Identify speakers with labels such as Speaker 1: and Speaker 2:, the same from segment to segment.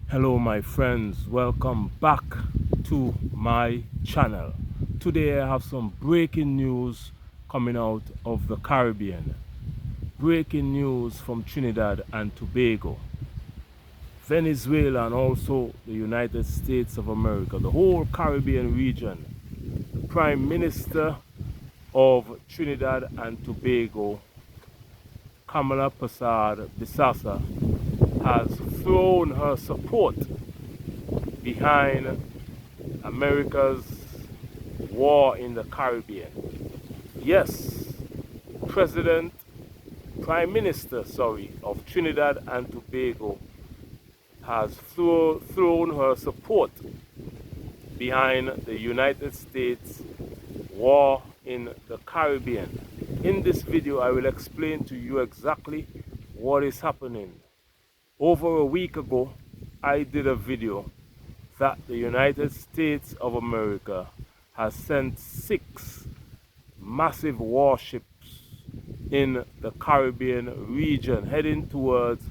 Speaker 1: Hello my friends, welcome back to my channel. Today I have some breaking news coming out of the Caribbean. Breaking news from Trinidad and Tobago, Venezuela, and also the United States of America, the whole Caribbean region. The Prime Minister of Trinidad and Tobago, Kamala Persad-Bissassa, has thrown her support behind America's war in the Caribbean. Yes, Prime Minister, of Trinidad and Tobago has thrown her support behind the United States war in the Caribbean. In this video, I will explain to you exactly what is happening. Over a week ago, I did a video that the United States of America has sent 6 massive warships in the Caribbean region heading towards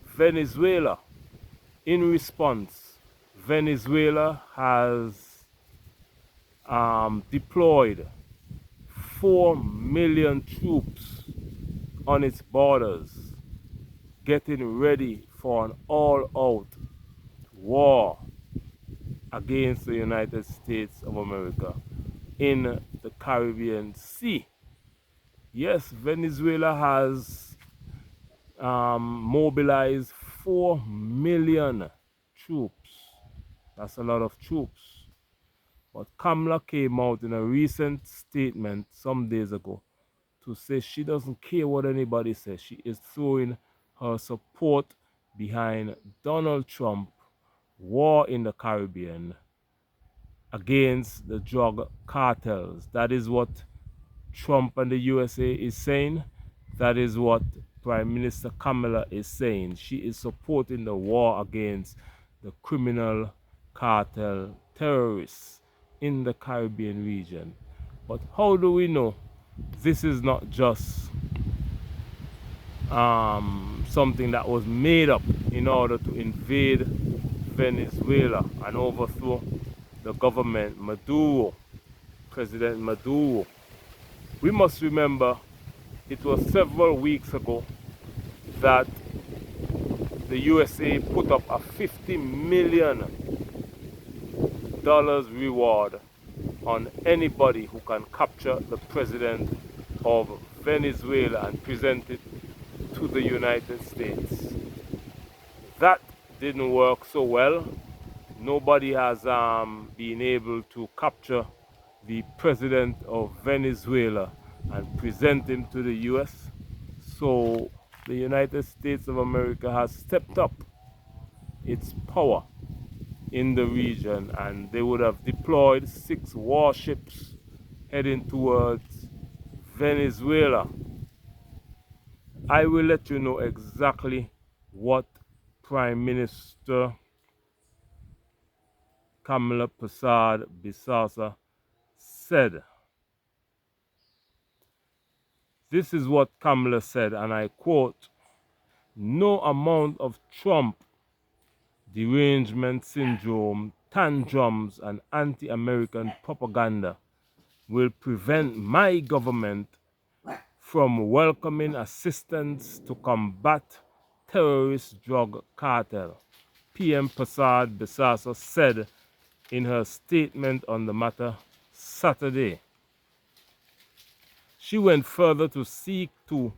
Speaker 1: Venezuela. In response, Venezuela has deployed 4 million troops on its borders, getting ready for an all-out war against the United States of America in the Caribbean Sea. Yes, Venezuela has mobilized 4 million troops. That's a lot of troops. But Kamala came out in a recent statement some days ago to say she doesn't care what anybody says. She is throwing her support behind Donald Trump war in the Caribbean against the drug cartels. That is what Trump and the USA is saying. That is what Prime Minister Kamala is saying. She is supporting the war against the criminal cartel terrorists in the Caribbean region. But how do we know this is not just something that was made up in order to invade Venezuela and overthrow the government, President Maduro? We must remember it was several weeks ago that the USA put up a $50 million reward on anybody who can capture the president of Venezuela and present it to the United States. That didn't work so well. Nobody has been able to capture the president of Venezuela and present him to the US. So the United States of America has stepped up its power in the region, and they would have deployed 6 warships heading towards Venezuela. I will let you know exactly what Prime Minister Kamala Persad-Bissassa said. This is what Kamala said, and I quote, "No amount of Trump derangement syndrome, tantrums, and anti-American propaganda will prevent my government from welcoming assistance to combat terrorist drug cartel," PM Persad-Bissassa said in her statement on the matter Saturday. She went further to seek to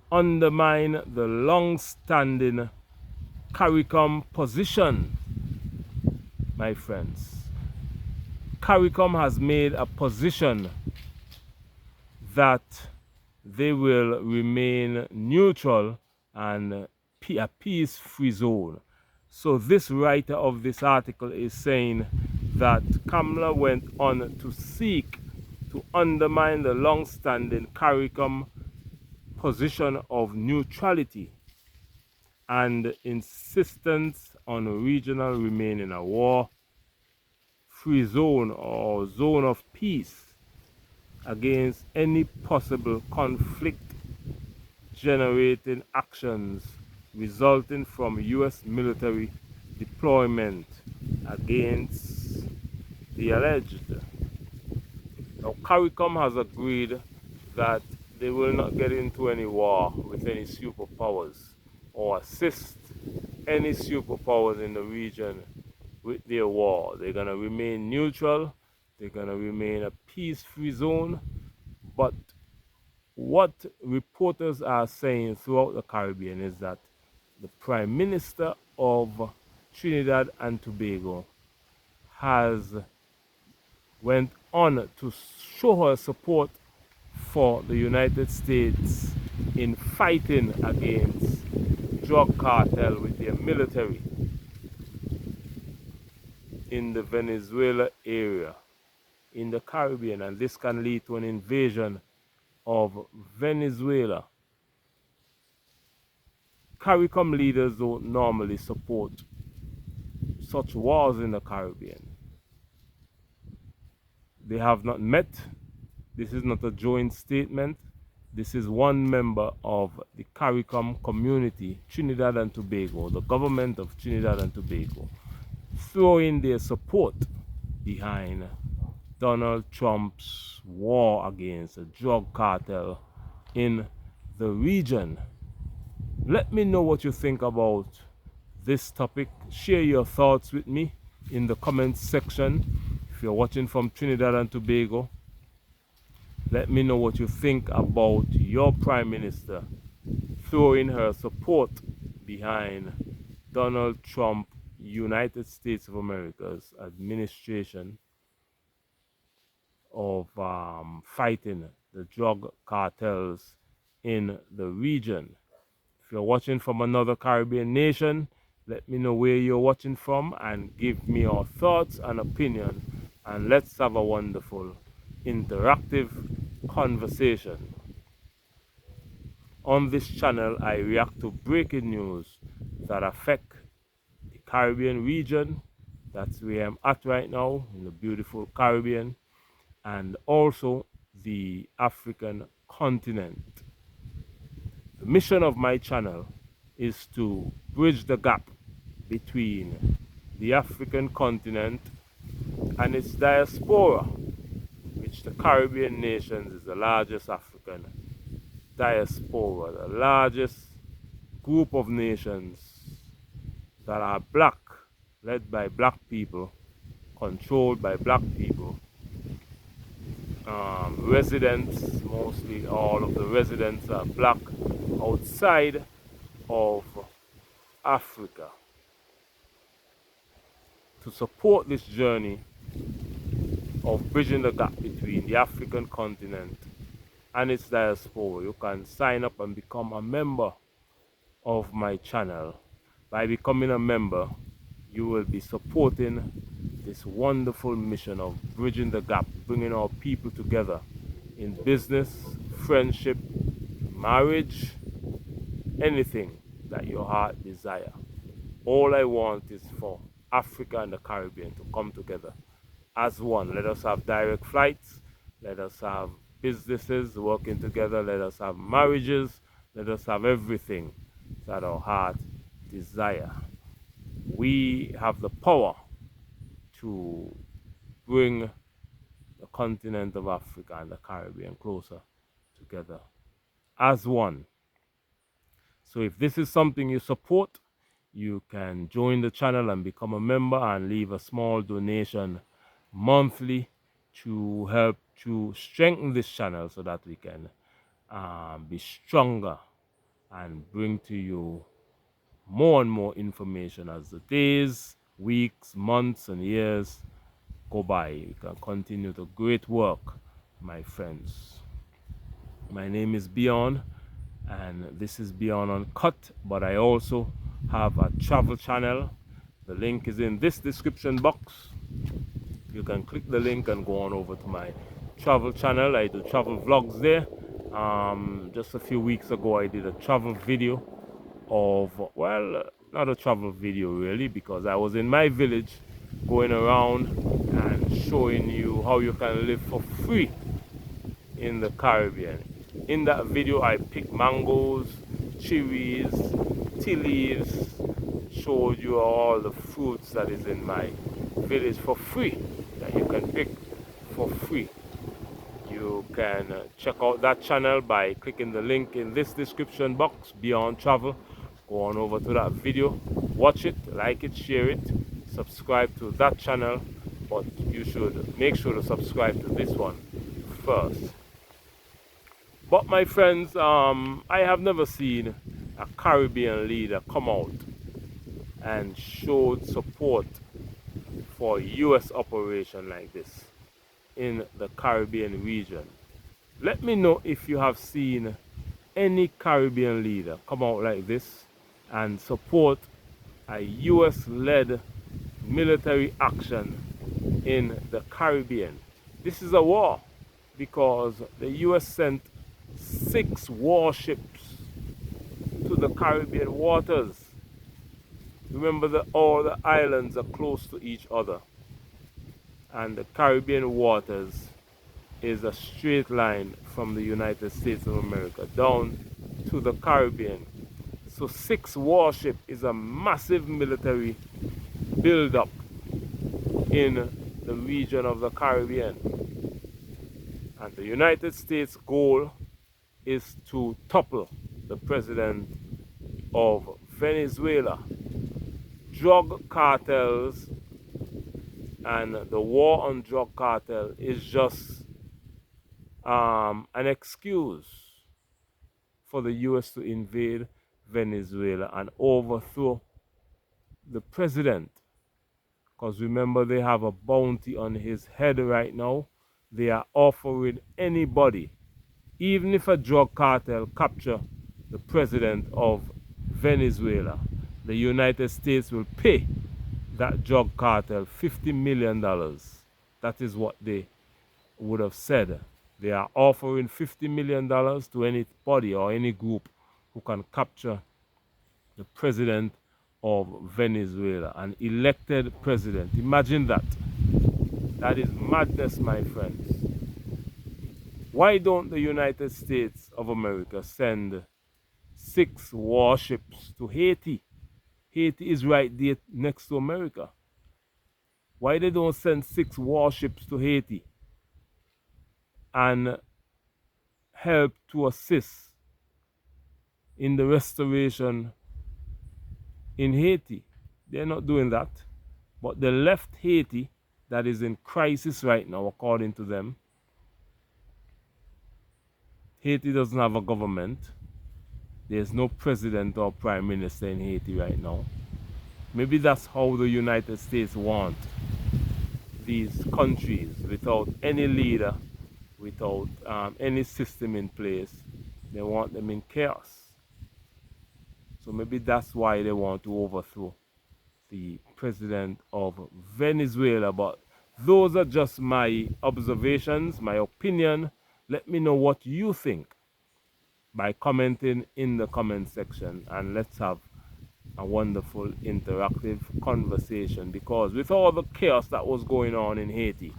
Speaker 1: undermine the long-standing CARICOM position. My friends, CARICOM has made a position that they will remain neutral and a peace-free zone. So this writer of this article is saying that Kamala went on to seek to undermine the long-standing CARICOM position of neutrality and insistence on regional remain in a war-free zone or zone of peace against any possible conflict-generating actions resulting from US military deployment against the alleged. Now, CARICOM has agreed that they will not get into any war with any superpowers or assist any superpowers in the region with their war. They're going to remain neutral. They're going to remain a peace-free zone. But what reporters are saying throughout the Caribbean is that the Prime Minister of Trinidad and Tobago has went on to show her support for the United States in fighting against drug cartel with their military in the Venezuela area in the Caribbean, and this can lead to an invasion of Venezuela. CARICOM leaders don't normally support such wars in the Caribbean. They have not met. This is not a joint statement. This is one member of the CARICOM community, Trinidad and Tobago, the government of Trinidad and Tobago, throwing their support behind Donald Trump's war against the drug cartel in the region. Let me know what you think about this topic. Share your thoughts with me in the comments section. If you're watching from Trinidad and Tobago, let me know what you think about your Prime Minister throwing her support behind Donald Trump, United States of America's administration of fighting the drug cartels in the region. If you're watching from another Caribbean nation, let me know where you're watching from and give me your thoughts and opinion, and let's have a wonderful interactive conversation. On this channel, I react to breaking news that affect the Caribbean region. That's where I'm at right now, in the beautiful Caribbean, and also the African continent. The mission of my channel is to bridge the gap between the African continent and its diaspora, which the Caribbean nations is the largest African diaspora, the largest group of nations that are black, led by black people, controlled by black people. Residents, mostly all of the residents are black outside of Africa. To support this journey of bridging the gap between the African continent and its diaspora, you can sign up and become a member of my channel. By becoming a member, you will be supporting this wonderful mission of bridging the gap, bringing our people together in business, friendship, marriage, anything that your heart desire. All I want is for Africa and the Caribbean to come together as one. Let us have direct flights. Let us have businesses working together. Let us have marriages. Let us have everything that our heart desire. We have the power to bring the continent of Africa and the Caribbean closer together as one. So if this is something you support, you can join the channel and become a member and leave a small donation monthly to help to strengthen this channel so that we can be stronger and bring to you more and more information as the days, weeks, months, and years go by. We can continue the great work, my friends. My name is Beyond, and this is Beyond Uncut, but I also have a travel channel. The link is in this description box. You can click the link and go on over to my travel channel. I do travel vlogs there. Just a few weeks ago, I did a travel video of, well, not a travel video really, because I was in my village going around and showing you how you can live for free in the Caribbean. In that video, I picked mangoes, cherries, tea leaves, showed you all the fruits that is in my village for free, that you can pick for free. You can check out that channel by clicking the link in this description box, Beyond Travel. Go on over to that video, watch it, like it, share it, subscribe to that channel, but you should make sure to subscribe to this one first. But my friends, I have never seen a Caribbean leader come out and showed support for a U.S. operation like this in the Caribbean region. Let me know if you have seen any Caribbean leader come out like this and support a US-led military action in the Caribbean. This is a war because the US sent 6 warships to the Caribbean waters. Remember that all the islands are close to each other, and the Caribbean waters is a straight line from the United States of America down to the Caribbean. So 6 warships is a massive military build-up in the region of the Caribbean. And the United States goal is to topple the president of Venezuela. Drug cartels and the war on drug cartel is just an excuse for the US to invade Venezuela and overthrow the president. Because remember, they have a bounty on his head right now. They are offering anybody, even if a drug cartel capture the president of Venezuela, the United States will pay that drug cartel $50 million. That is what they would have said. They are offering $50 million to anybody or any group who can capture the president of Venezuela, an elected president. Imagine that. That is madness, my friends. Why don't the United States of America send 6 warships to Haiti? Haiti is right there next to America. Why they don't send 6 warships to Haiti and help to assist in the restoration in Haiti? They're not doing that. But they left Haiti, that is in crisis right now, according to them. Haiti doesn't have a government. There's no president or prime minister in Haiti right now. Maybe that's how the United States want these countries, without any leader, without any system in place. They want them in chaos. So maybe that's why they want to overthrow the president of Venezuela. But those are just my observations, my opinion. Let me know what you think by commenting in the comment section, and let's have a wonderful interactive conversation, because with all the chaos that was going on in Haiti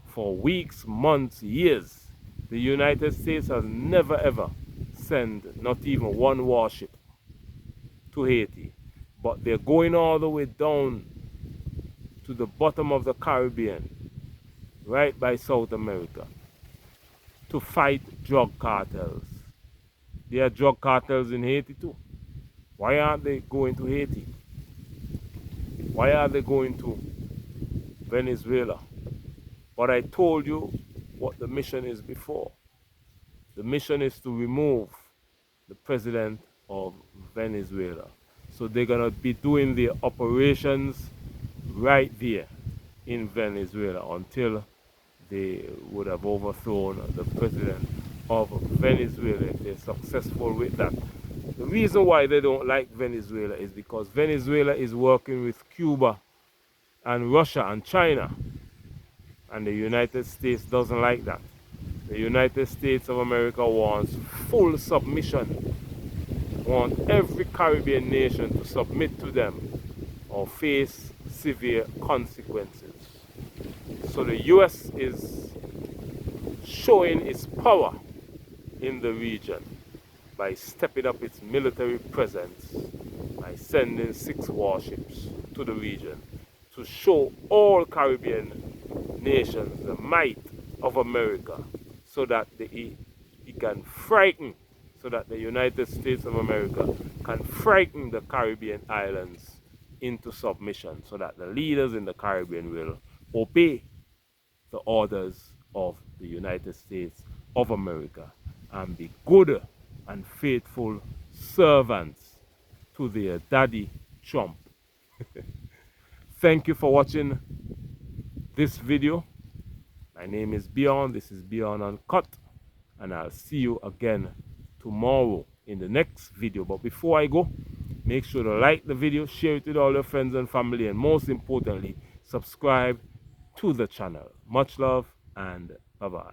Speaker 1: for weeks, months, years, the United States has never ever sent not even 1 warship to Haiti. But they're going all the way down to the bottom of the Caribbean, right by South America, to fight drug cartels. There are drug cartels in Haiti too. Why aren't they going to Haiti? Why are they going to Venezuela? But I told you what the mission is before. The mission is to remove the president of Venezuela. So they're going to be doing their operations right there in Venezuela until they would have overthrown the president of Venezuela, if they're successful with that. The reason why they don't like Venezuela is because Venezuela is working with Cuba and Russia and China, and the United States doesn't like that. The United States of America wants full submission, want every Caribbean nation to submit to them or face severe consequences. So the US is showing its power in the region by stepping up its military presence, by by sending 6 warships to the region to show all Caribbean nations the might of America, so that he can frighten, so that the United States of America can frighten the Caribbean islands into submission, so that the leaders in the Caribbean will obey the orders of the United States of America and be good and faithful servants to their daddy Trump. Thank you for watching this video. My name is Beyond. This is Beyond Uncut, and I'll see you again tomorrow in the next video. But before I go, make sure to like the video, share it with all your friends and family, and most importantly, subscribe to the channel. Much love and bye-bye.